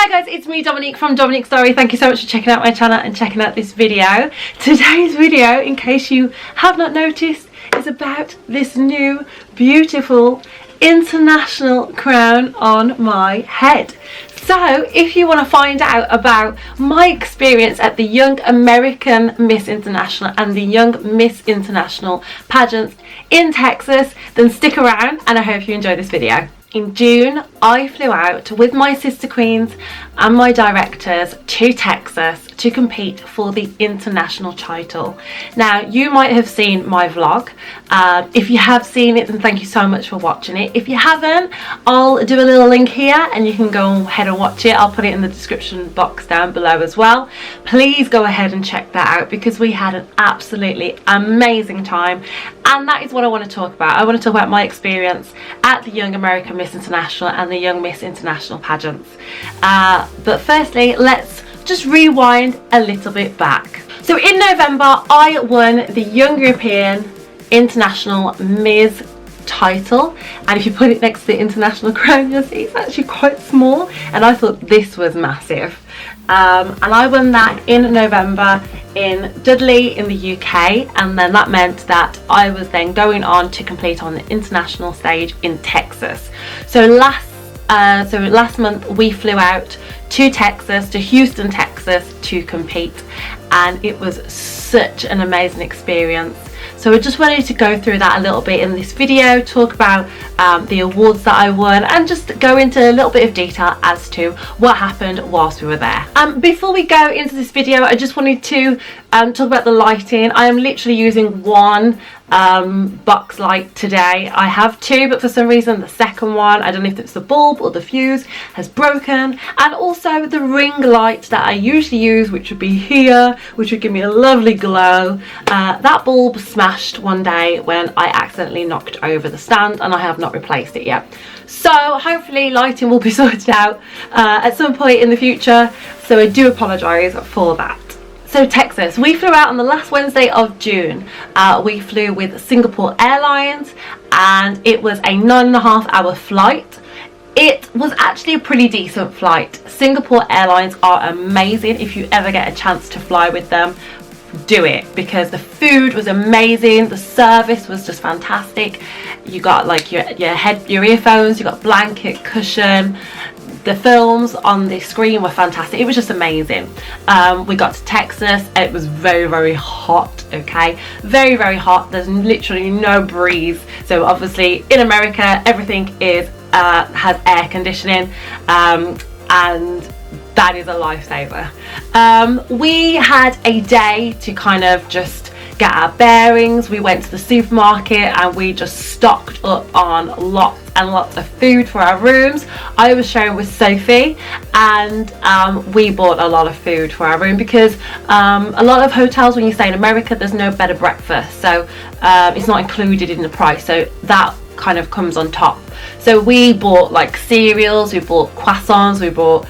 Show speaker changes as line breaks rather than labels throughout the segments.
Hi guys, it's me Dominique from Dominique Story. Thank you so much for checking out my channel and checking out this video. Today's video, in case you have not noticed, is about this new beautiful international crown on my head. So if you want to find out about my experience at the Young American Miss International and the Young Miss International pageants in Texas, then stick around and I hope you enjoy this video. In June, I flew out with my sister queens and my directors to Texas to compete for the international title. Now, you might have seen my vlog. If you have seen it, then thank you so much for watching it. If you haven't, I'll do a little link here and you can go ahead and watch it. I'll put it in the description box down below as well. Please go ahead and check that out because we had an absolutely amazing time, and that is what I want to talk about. I want to talk about my experience at the Young American Miss International and the Young Miss International pageants. But firstly, let's just rewind a little bit back. So in November, I won the Young European International Miss title, and if you put it next to the international crown, you'll see it's actually quite small, and I thought this was massive. And I won that in November in Dudley in the UK, and then that meant that I was then going on to compete on the international stage in Texas. So last month we flew out to Texas, to Houston, Texas, to compete, and it was such an amazing experience. So I just wanted to go through that a little bit in this video, talk about the awards that I won, and just go into a little bit of detail as to what happened whilst we were there. Before we go into this video, I just wanted to talk about the lighting. I am literally using one box light today. I have two, but for some reason the second one, I don't know if it's the bulb or the fuse, has broken. And also the ring light that I usually use, which would be here, which would give me a lovely glow, that bulb smashed one day when I accidentally knocked over the stand, and I have not replaced it yet. So hopefully lighting will be sorted out at some point in the future, so I do apologise for that. So Texas, we flew out on the last Wednesday of June. We flew with Singapore Airlines, and it was a 9.5-hour flight. It was actually a pretty decent flight. Singapore Airlines are amazing. If you ever get a chance to fly with them, do it, because the food was amazing, the service was just fantastic. You got like your earphones, you got blanket, cushion. The films on the screen were fantastic. It was just amazing. We got to Texas. It was very hot. Okay, very hot. There's literally no breeze. So obviously in America everything is has air conditioning, and that is a lifesaver. We had a day to kind of just get our bearings. We went to the supermarket and we just stocked up on lots and lots of food for our rooms. I was sharing with Sophie, and we bought a lot of food for our room because a lot of hotels, when you stay in America, there's no bed and breakfast, so it's not included in the price, so that kind of comes on top. So we bought like cereals, we bought croissants, we bought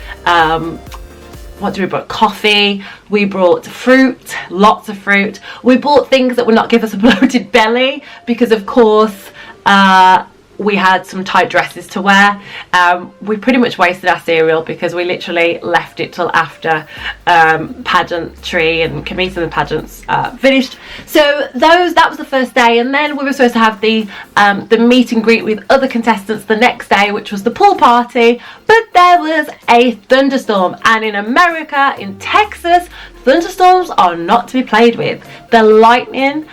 we brought coffee, we brought fruit, lots of fruit. We bought things that would not give us a bloated belly because of course we had some tight dresses to wear. We pretty much wasted our cereal because we literally left it till after pageantry and competing in the pageants finished. So that was the first day, and then we were supposed to have the meet and greet with other contestants the next day, which was the pool party, but there was a thunderstorm, and in America, in Texas, thunderstorms are not to be played with. The lightning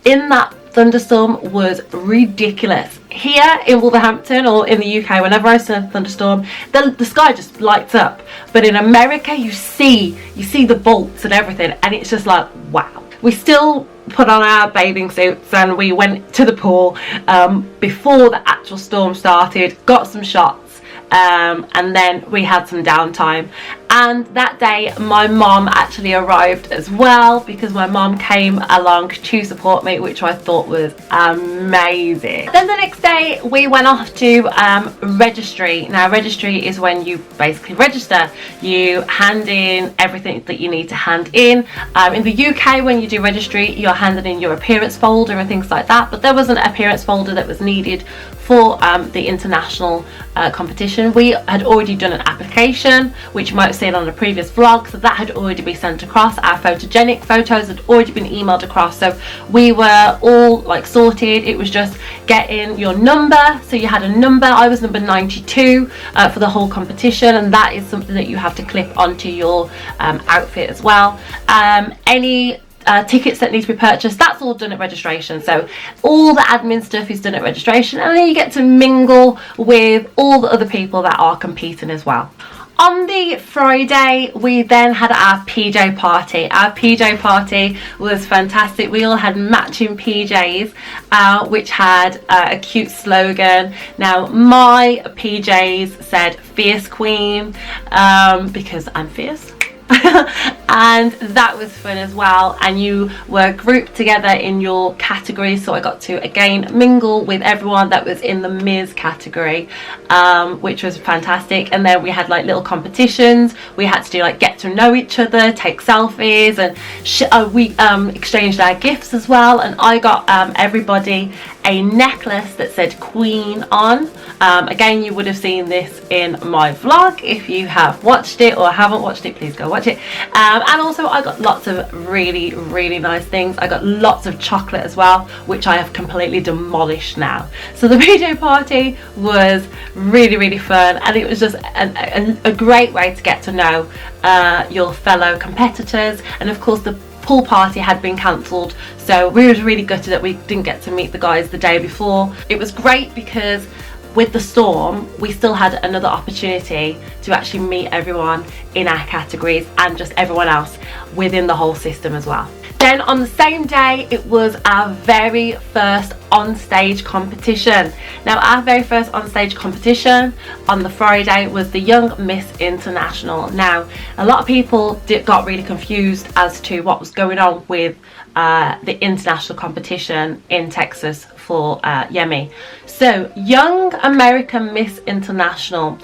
in that thunderstorm was ridiculous. Here in Wolverhampton or in the UK, whenever I see a thunderstorm, the sky just lights up, but in America you see the bolts and everything, and it's just like wow. We still put on our bathing suits and we went to the pool before the actual storm started, got some shots, and then we had some downtime, And that day my mom actually arrived as well, because my mom came along to support me, which I thought was amazing. Then the next day we went off to registry. Now registry is when you basically register. You hand in everything that you need to hand in. In the UK, when you do registry, you're handing in your appearance folder and things like that, but there was an appearance folder that was needed for the international competition. We had already done an application, which you might have seen on a previous vlog, so that had already been sent across. Our photogenic photos had already been emailed across, so we were all like sorted. It was just getting your number. So you had a number. I was number 92 for the whole competition, and that is something that you have to clip onto your outfit as well. Any tickets that need to be purchased, that's all done at registration. So all the admin stuff is done at registration, and then you get to mingle with all the other people that are competing as well. On the Friday, we then had our PJ party. Our PJ party was fantastic. We all had matching PJs, which had a cute slogan. Now, my PJs said Fierce Queen, because I'm fierce. And that was fun as well, and you were grouped together in your categories, so I got to again mingle with everyone that was in the Ms category, which was fantastic. And then we had like little competitions. We had to do like get to know each other, take selfies, and we exchanged our gifts as well. And I got everybody a necklace that said Queen on. Again, you would have seen this in my vlog. If you have watched it or haven't watched it, please go watch it. And also I got lots of really nice things. I got lots of chocolate as well, which I have completely demolished now. So the PJ party was really fun, and it was just a great way to get to know your fellow competitors. And of course the pool party had been cancelled, so we were really gutted that we didn't get to meet the guys the day before. It was great because with the storm we still had another opportunity to actually meet everyone in our categories and just everyone else within the whole system as well. Then on the same day, it was our very first on-stage competition. Now our very first on-stage competition on the Friday was the Young Miss International. Now a lot of people got really confused as to what was going on with the international competition in Texas for Yemi. So Young American Miss International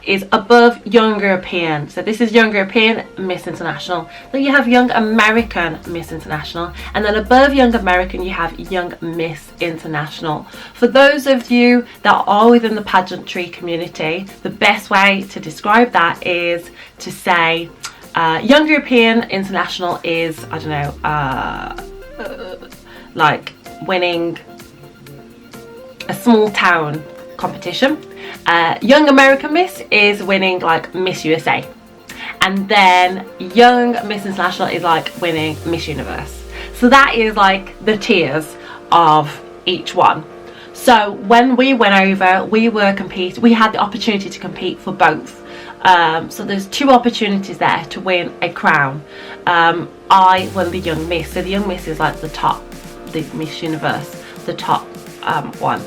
is above Young European. So this is Young European Miss International. Then you have Young American Miss International, and then above Young American you have Young Miss International. For those of you that are within the pageantry community, the best way to describe that is to say Young European International is, I don't know, like winning a small town competition. Young American Miss is winning like Miss USA, and then Young Miss International is like winning Miss Universe. So that is like the tiers of each one. So when we went over, we had the opportunity to compete for both. So there's two opportunities there to win a crown. I won the Young Miss. So the Young Miss is like the top, the Miss Universe, the top one.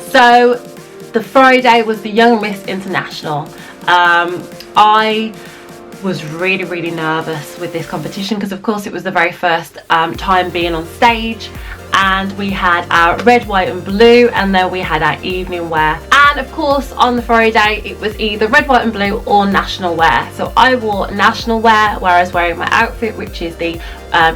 So the Friday was the Young Miss International. I was really nervous with this competition because of course it was the very first time being on stage, and we had our red, white and blue, and then we had our evening wear. And of course on the Friday it was either red, white and blue or national wear. So I wore national wear where I was wearing my outfit, which is the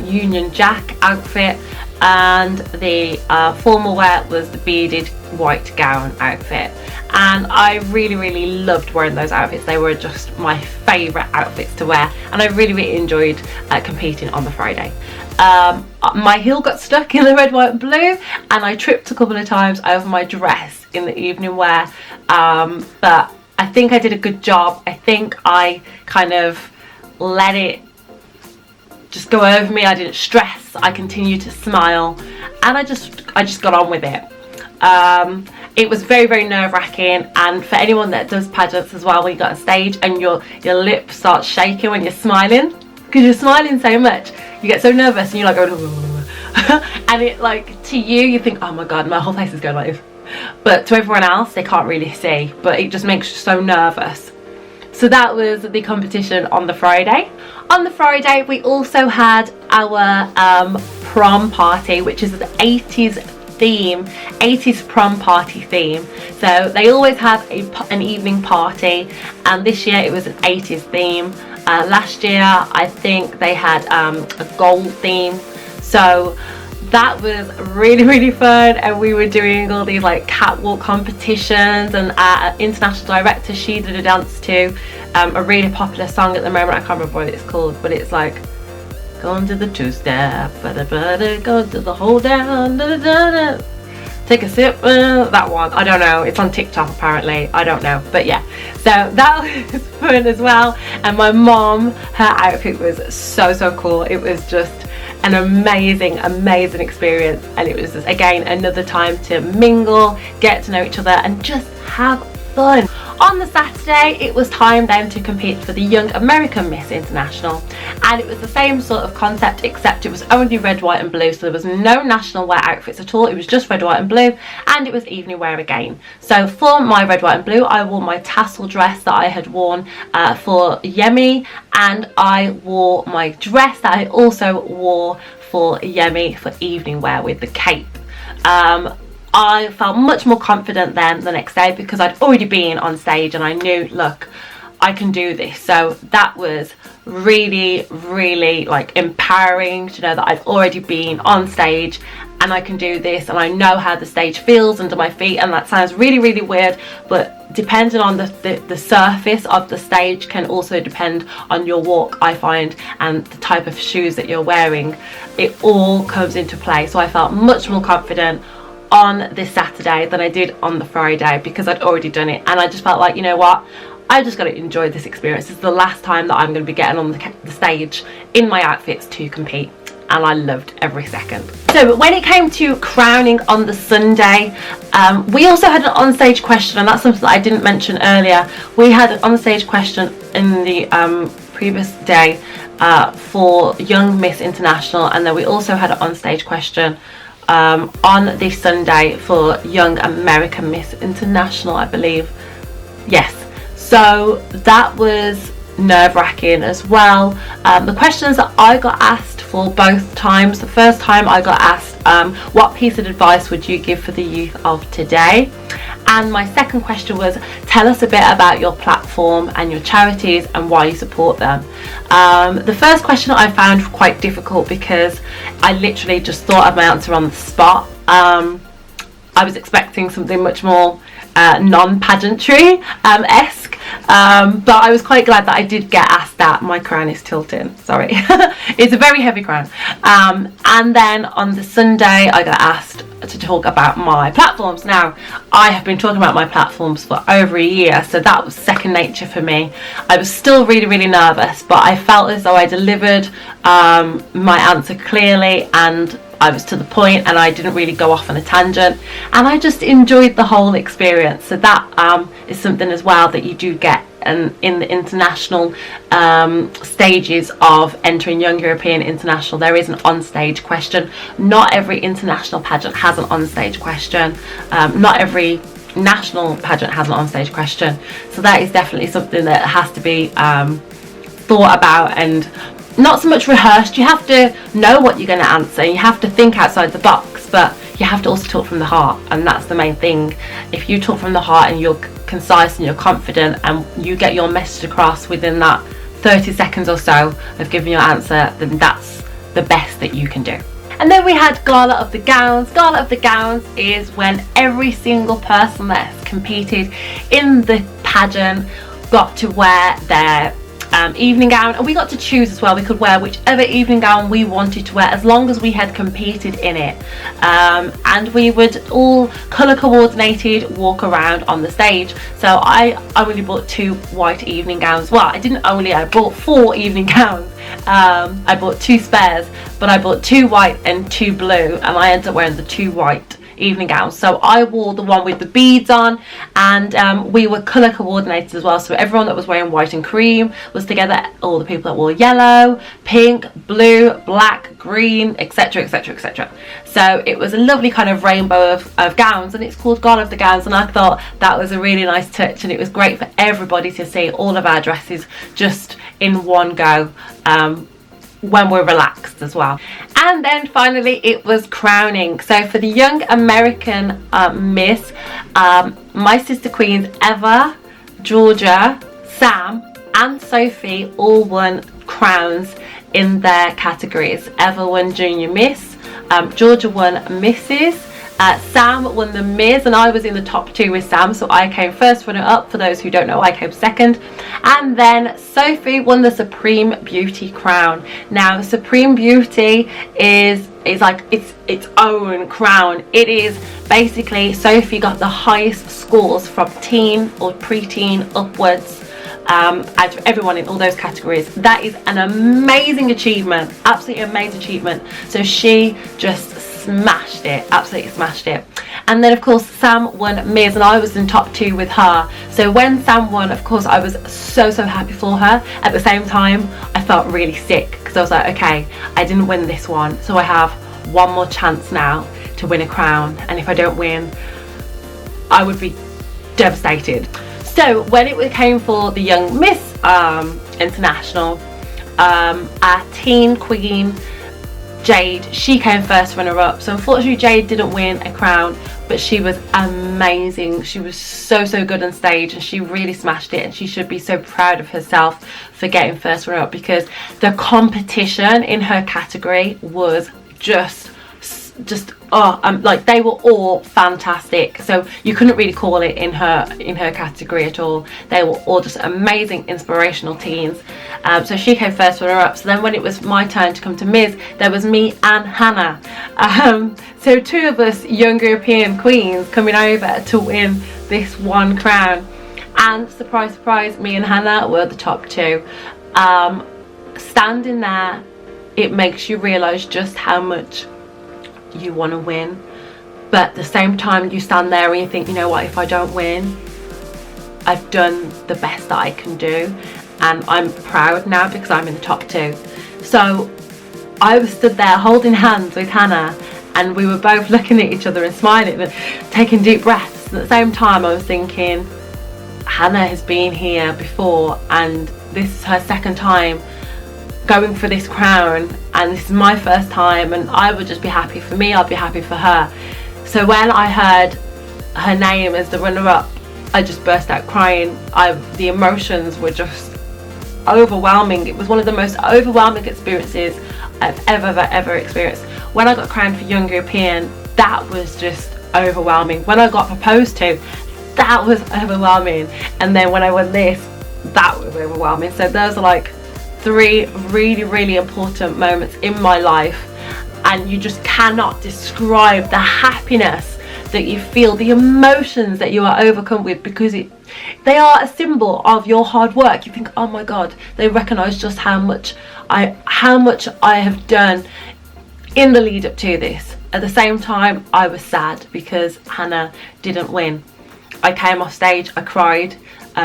Union Jack outfit, and the formal wear was the beaded white gown outfit. And I really loved wearing those outfits. They were just my favourite outfits to wear, and I really enjoyed competing on the Friday. My heel got stuck in the red, white and blue, and I tripped a couple of times over my dress in the evening wear, but I think I did a good job. I think I kind of let it just go over me. I didn't stress, I continued to smile, and I just got on with it. It was very nerve-wracking, and for anyone that does pageants as well, when you got on stage and your lip starts shaking when you're smiling, because you're smiling so much, you get so nervous and you're like going and it, like, to you think, oh my god, my whole face is going like this, but to everyone else they can't really see, but it just makes you so nervous. So that was the competition on the Friday. On the Friday we also had our prom party, which is an 80s theme, 80s prom party theme. So they always have an evening party, and this year it was an 80s theme. Last year I think they had a gold theme. So that was really fun, and we were doing all these like catwalk competitions, and our international director, she did a dance to a really popular song at the moment. I can't remember what it's called, but it's like going to the two-step, go to the hold down, take a sip, that one, I don't know, it's on TikTok apparently, I don't know, but yeah, so that was fun as well. And my mom, her outfit was so cool. It was just an amazing experience, and it was just, again, another time to mingle, get to know each other, and just have fun. On the Saturday it was time then to compete for the Young American Miss International, and it was the same sort of concept, except it was only red, white and blue, so there was no national wear outfits at all. It was just red, white and blue, and it was evening wear again. So for my red, white and blue, I wore my tassel dress that I had worn for Yemi, and I wore my dress that I also wore for Yemi for evening wear with the cape. I felt much more confident then the next day because I'd already been on stage, and I knew, look, I can do this. So that was really like empowering to know that I've already been on stage and I can do this, and I know how the stage feels under my feet. And that sounds really weird, but depending on the surface of the stage can also depend on your walk, I find, and the type of shoes that you're wearing. It all comes into play. So I felt much more confident on this Saturday than I did on the Friday because I'd already done it, and I just felt like, you know what, I just got to enjoy this experience. This is the last time that I'm going to be getting on the stage in my outfits to compete, and I loved every second. So when it came to crowning on the Sunday, we also had an onstage question, and that's something that I didn't mention earlier. We had an onstage question in the previous day for Young Miss International, and then we also had an onstage question on this Sunday for Young American Miss International, I believe. Yes, so that was nerve-wracking as well. The questions that I got asked for both times, the first time I got asked what piece of advice would you give for the youth of today, and my second question was, tell us a bit about your platform and your charities and why you support them. The first question I found quite difficult because I literally just thought of my answer on the spot. I was expecting something much more non-pageantry esque, but I was quite glad that I did get asked that. My crown is tilting, sorry. It's a very heavy crown. And then on the Sunday I got asked to talk about my platforms. Now, I have been talking about my platforms for over a year, so that was second nature for me. I was still really nervous, but I felt as though I delivered my answer clearly, and I was to the point, and I didn't really go off on a tangent, and I just enjoyed the whole experience. So that is something as well that you do get in the international stages of entering Young European International. There is an on-stage question. Not every international pageant has an on-stage question. Not every national pageant has an on-stage question. So that is definitely something that has to be thought about and not so much rehearsed. You have to know what you're going to answer. You have to think outside the box, but you have to also talk from the heart, and that's the main thing. If you talk from the heart and you're concise and you're confident and you get your message across within that 30 seconds or so of giving your answer, then that's the best that you can do. And then we had Gala of the Gowns. Gala of the Gowns is when every single person that's competed in the pageant got to wear their evening gown, and we got to choose as well. We could wear whichever evening gown we wanted to wear as long as we had competed in it, and we would all colour coordinated walk around on the stage. So I only bought 2 white evening gowns. Well, I bought 4 evening gowns. I bought 2 spares, but I bought 2 white and 2 blue, and I ended up wearing the 2 white evening gowns. So I wore the one with the beads on, and we were colour coordinated as well. So everyone that was wearing white and cream was together, all the people that wore yellow, pink, blue, black, green, etc, etc, etc. So it was a lovely kind of rainbow of gowns, and it's called Gala of the Gowns, and I thought that was a really nice touch, and it was great for everybody to see all of our dresses just in one go, when we're relaxed as well. And then finally it was crowning. So for the young American Miss, my sister queens Eva, Georgia, Sam and Sophie all won crowns in their categories. Eva won Junior Miss, Georgia won Mrs, Sam won the Ms, and I was in the top 2 with Sam, so I came first runner up. For those who don't know, I came second. And then Sophie won the Supreme Beauty crown. Now Supreme Beauty is like its own crown. It is basically, Sophie got the highest scores from teen or preteen upwards, out of everyone in all those categories. That is an amazing achievement, absolutely amazing achievement. So she just smashed it, absolutely smashed it. And then of course Sam won Ms, and I was in top 2 with her. So when Sam won, of course I was so happy for her. At the same time I felt really sick, because I was like, okay, I didn't win this one, so I have one more chance now to win a crown, and if I don't win I would be devastated. So when it came for the Young Miss International, our teen queen Jade, she came first runner up. So unfortunately Jade didn't win a crown, but she was amazing. She was so good on stage, and she really smashed it, and she should be so proud of herself for getting first runner up, because the competition in her category was just like, they were all fantastic. So you couldn't really call it in her category at all. They were all just amazing, inspirational teens. So she came first runner up. So then when it was my turn to come to Ms, there was me and Hannah. So 2 of us young European queens coming over to win this one crown, and surprise surprise, me and Hannah were the top 2. Standing there, it makes you realise just how much you want to win, but at the same time you stand there and you think, you know what, if I don't win, I've done the best that I can do, and I'm proud now because I'm in the top 2. So I was stood there holding hands with Hannah, and we were both looking at each other and smiling and taking deep breaths. And at the same time I was thinking, Hannah has been here before, and this is her second time going for this crown, and this is my first time, and I would just be happy for me, I'd be happy for her. So when I heard her name as the runner-up, I just burst out crying. The emotions were just overwhelming. It was one of the most overwhelming experiences I've ever experienced. When I got crowned for Young European, that was just overwhelming. When I got proposed to, that was overwhelming. And then when I won this, that was overwhelming. So those are like 3 really important moments in my life, and you just cannot describe the happiness that you feel, the emotions that you are overcome with, because they are a symbol of your hard work. You think, oh my god, they recognize just how much I have done in the lead up to this. At the same time I was sad because Hannah didn't win. I came off stage, I cried,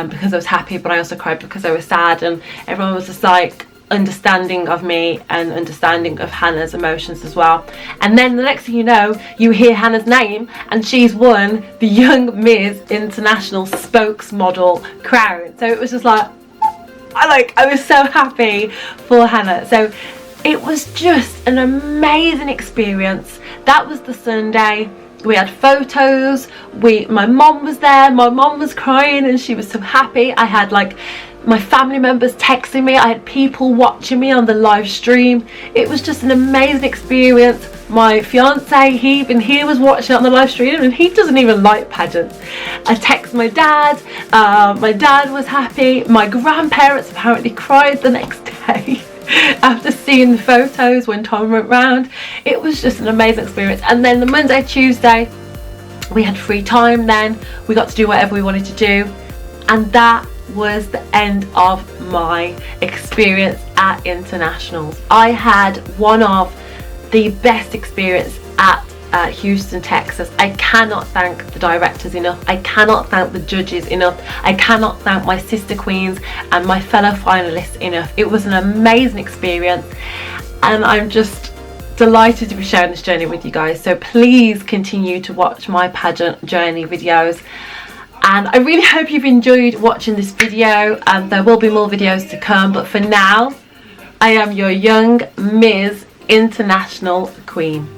because I was happy, but I also cried because I was sad, and everyone was just like understanding of me and understanding of Hannah's emotions as well. And then the next thing you know, you hear Hannah's name, and she's won the Young Miss International Spokesmodel crown. So it was just like I was so happy for Hannah. So it was just an amazing experience. That was the Sunday. We had photos, my mom was there, my mom was crying and she was so happy. I had like my family members texting me, I had people watching me on the live stream. It was just an amazing experience. My fiance, he was watching it on the live stream, and he doesn't even like pageants. I texted my dad was happy. My grandparents apparently cried the next day after seeing the photos when Tom went round. It was just an amazing experience. And then the Monday, Tuesday, we had free time. Then we got to do whatever we wanted to do, and that was the end of my experience at internationals. I had one of the best experience at Houston, Texas. I cannot thank the directors enough. I cannot thank the judges enough. I cannot thank my sister queens and my fellow finalists enough. It was an amazing experience, and I'm just delighted to be sharing this journey with you guys. So please continue to watch my pageant journey videos, and I really hope you've enjoyed watching this video, and there will be more videos to come, but for now I am your young Ms. International Queen.